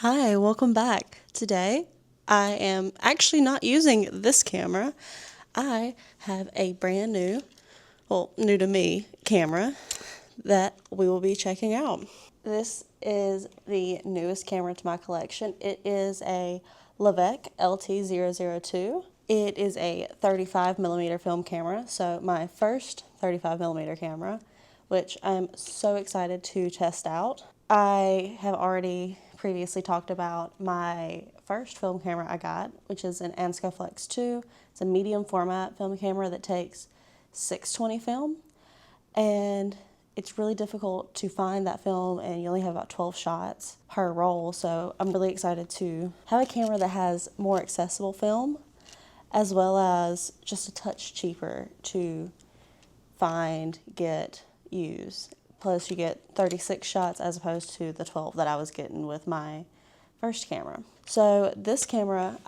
Hi, welcome back. Today, I am actually not using this camera. I have a brand new, well, new to me camera that we will be checking out. This is the newest camera to my collection. It is a LAVEC LT-002. It is a 35mm film camera, so my first 35mm camera, which I'm so excited to test out. I have already previously talked about my first film camera I got, which is an LAVEC LT-002. It's a medium format film camera that takes 620 film, and it's really difficult to find that film, and you only have about 12 shots per roll. So I'm really excited to have a camera that has more accessible film, as well as just a touch cheaper to find, get, use. Plus you get 36 shots as opposed to the 12 that I was getting with my first camera. So this camera,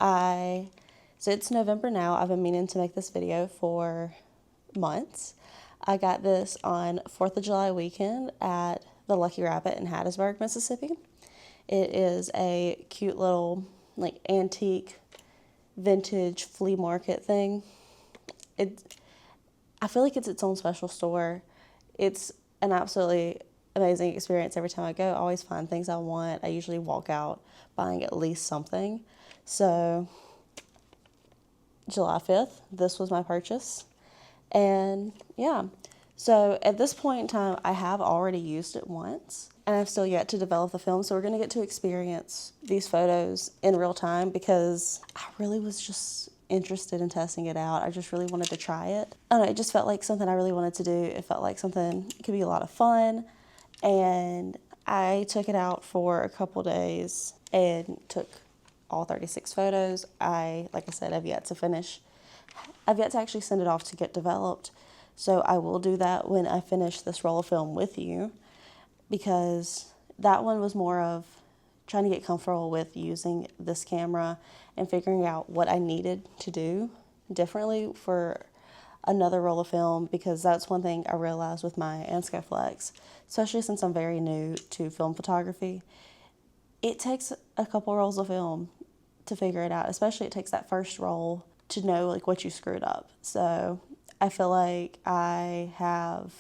so it's November now. I've been meaning to make this video for months. I got this on 4th of July weekend at the Lucky Rabbit in Hattiesburg, Mississippi. It is a cute little like antique vintage flea market thing. I feel like it's its own special store. It's an absolutely amazing experience every time I go. I always find things I want. I usually walk out buying at least something. So July 5th, this was my purchase. And yeah, so at this point in time, I have already used it once, and I've still yet to develop the film. So we're going to get to experience these photos in real time because I really was just interested in testing it out. I just really wanted to try it. I don't know, it just felt like something I really wanted to do. It felt like something could be a lot of fun, and I took it out for a couple days and took all 36 photos. Like I said, I've yet to actually send it off to get developed. So I will do that when I finish this roll of film with you, because that one was more of trying to get comfortable with using this camera and figuring out what I needed to do differently for another roll of film, because that's one thing I realized with my Flex, especially since I'm very new to film photography. It takes a couple rolls of film to figure it out, especially it takes that first roll to know like what you screwed up. So I feel like I have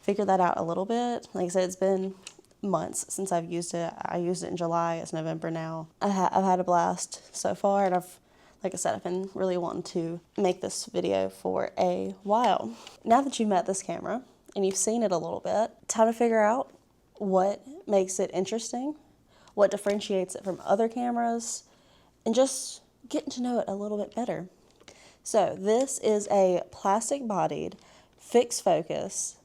figured that out a little bit. Like I said, it's been months since I've used it. I used it in July. It's November now. I've had a blast so far, and like I said, I've been really wanting to make this video for a while. Now that you've met this camera and you've seen it a little bit, time to figure out what makes it interesting, what differentiates it from other cameras, and just getting to know it a little bit better. So this is a plastic-bodied fixed focus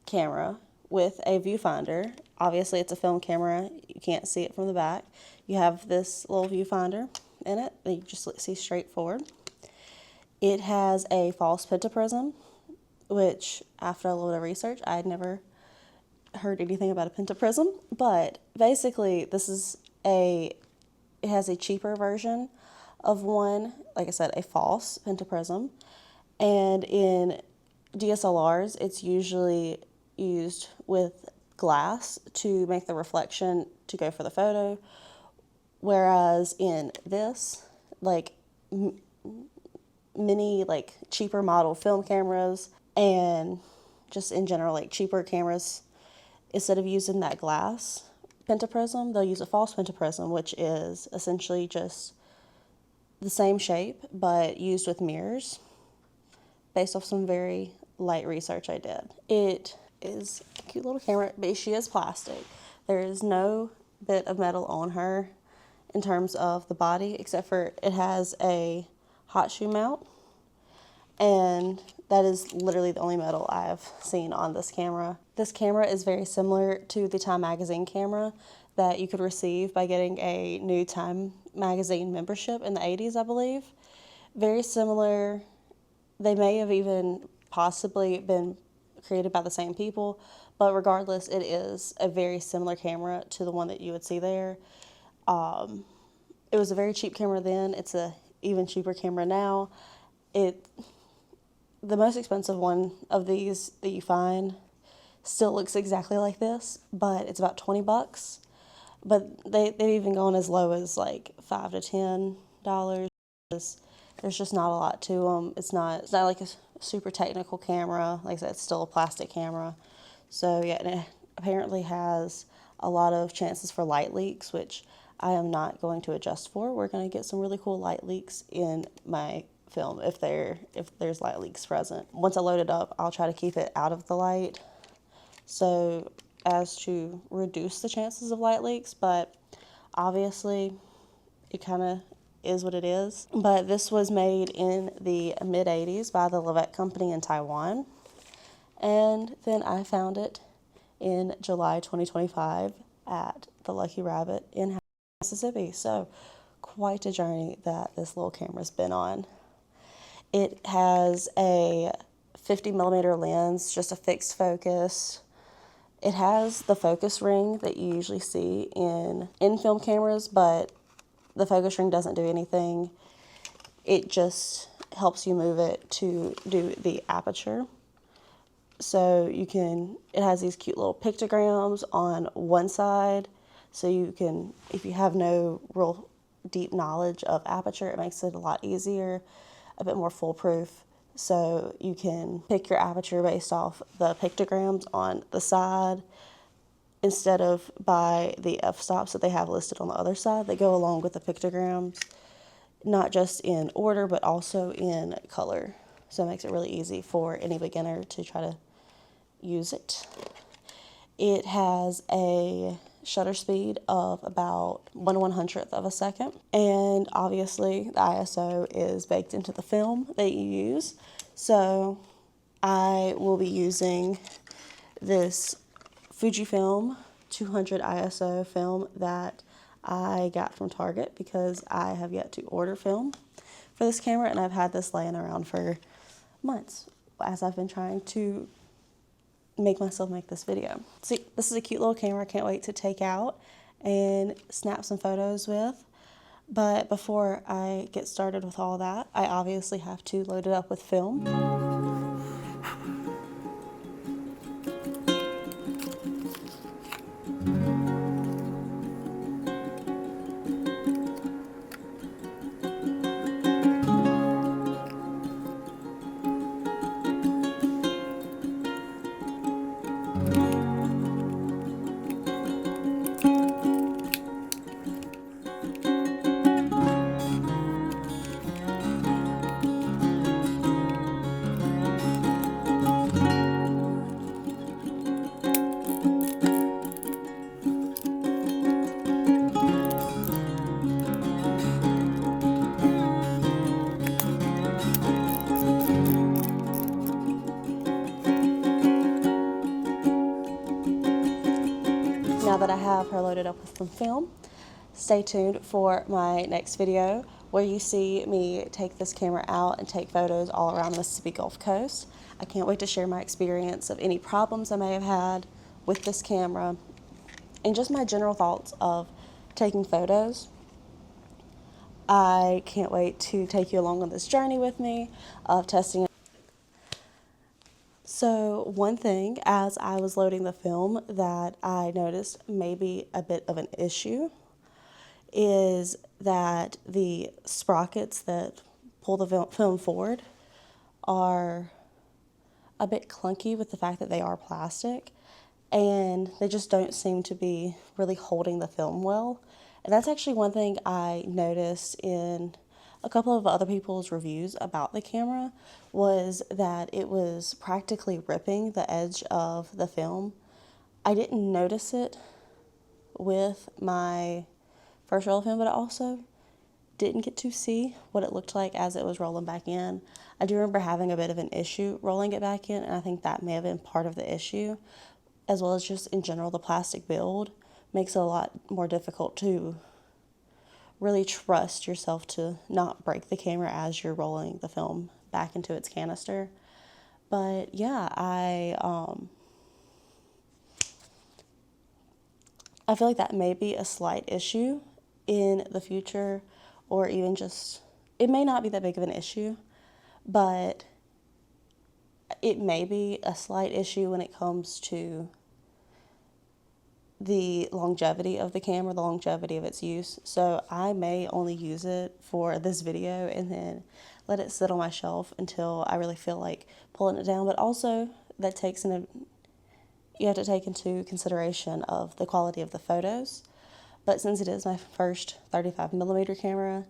camera with a viewfinder. Obviously it's a film camera, you can't see it from the back. You have this little viewfinder in it that you just see straight forward. It has a false pentaprism, which after a little bit of research, I had never heard anything about a pentaprism, but basically it has a cheaper version of one, like I said, a false pentaprism, and in DSLRs, it's usually used with glass to make the reflection to go for the photo, whereas in this, like many like cheaper model film cameras and just in general like cheaper cameras, instead of using that glass pentaprism, they'll use a false pentaprism, which is essentially just the same shape but used with mirrors, based off some very light research I did. It is a cute little camera, but she is plastic. There is no bit of metal on her in terms of the body, except for it has a hot shoe mount, and that is literally the only metal I've seen on this camera. This camera is very similar to the Time Magazine camera that you could receive by getting a new Time Magazine membership in the 80s, I believe. Very similar. They may have even possibly been created by the same people, but regardless, it is a very similar camera to the one that you would see there. It was a very cheap camera then. It's a even cheaper camera now. The most expensive one of these that you find still looks exactly like this, but it's about 20 bucks. but they've even gone as low as like $5 to $10. There's just not a lot to them. It's not like a super technical camera. Like I said, it's still a plastic camera. So yeah, and it apparently has a lot of chances for light leaks, which I am not going to adjust for. We're going to get some really cool light leaks in my film if there's light leaks present. Once I load it up, I'll try to keep it out of the light so as to reduce the chances of light leaks, but obviously it kind of is what it is. But this was made in the mid-80s by the LAVEC company in Taiwan, and then I found it in July 2025 at the Lucky Rabbit in Mississippi. So quite a journey that this little camera's been on. It has a 50mm lens, just a fixed focus. It has the focus ring that you usually see in film cameras, but the focus ring doesn't do anything. It just helps you move it to do the aperture. So it has these cute little pictograms on one side, so you can, if you have no real deep knowledge of aperture, it makes it a lot easier, a bit more foolproof. So you can pick your aperture based off the pictograms on the side instead of by the f-stops that they have listed on the other side. They go along with the pictograms, not just in order, but also in color. So it makes it really easy for any beginner to try to use it. It has a shutter speed of about 1/100th of a second, and obviously the ISO is baked into the film that you use. So I will be using this Fujifilm 200 ISO film that I got from Target because I have yet to order film for this camera, and I've had this laying around for months as I've been trying to make myself make this video. See, this is a cute little camera I can't wait to take out and snap some photos with. But before I get started with all that, I obviously have to load it up with film. Now that I have her loaded up with some film, stay tuned for my next video where you see me take this camera out and take photos all around the Mississippi Gulf Coast. I can't wait to share my experience of any problems I may have had with this camera and just my general thoughts of taking photos. I can't wait to take you along on this journey with me of testing. So one thing as I was loading the film that I noticed may be a bit of an issue is that the sprockets that pull the film forward are a bit clunky with the fact that they are plastic, and they just don't seem to be really holding the film well. And that's actually one thing I noticed in a couple of other people's reviews about the camera, was that it was practically ripping the edge of the film. I didn't notice it with my first roll of film, but I also didn't get to see what it looked like as it was rolling back in. I do remember having a bit of an issue rolling it back in, and I think that may have been part of the issue, as well as just in general the plastic build makes it a lot more difficult to really trust yourself to not break the camera as you're rolling the film back into its canister. But yeah, I feel like that may be a slight issue in the future, or even just, it may not be that big of an issue, but it may be a slight issue when it comes to the longevity of the camera, the longevity of its use. So I may only use it for this video and then let it sit on my shelf until I really feel like pulling it down. But also that takes you have to take into consideration of the quality of the photos. But since it is my first 35mm camera,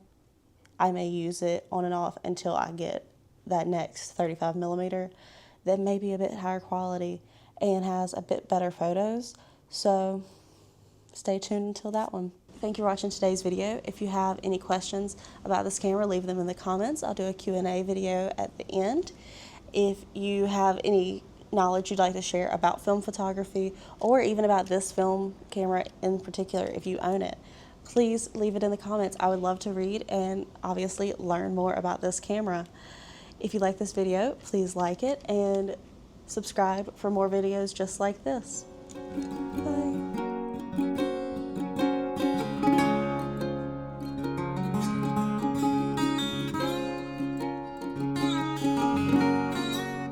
I may use it on and off until I get that next 35mm that may be a bit higher quality and has a bit better photos. So stay tuned until that one. Thank you for watching today's video. If you have any questions about this camera, leave them in the comments. I'll do a Q&A video at the end. If you have any knowledge you'd like to share about film photography or even about this film camera in particular, if you own it, please leave it in the comments. I would love to read and obviously learn more about this camera. If you like this video, please like it and subscribe for more videos just like this. Bye.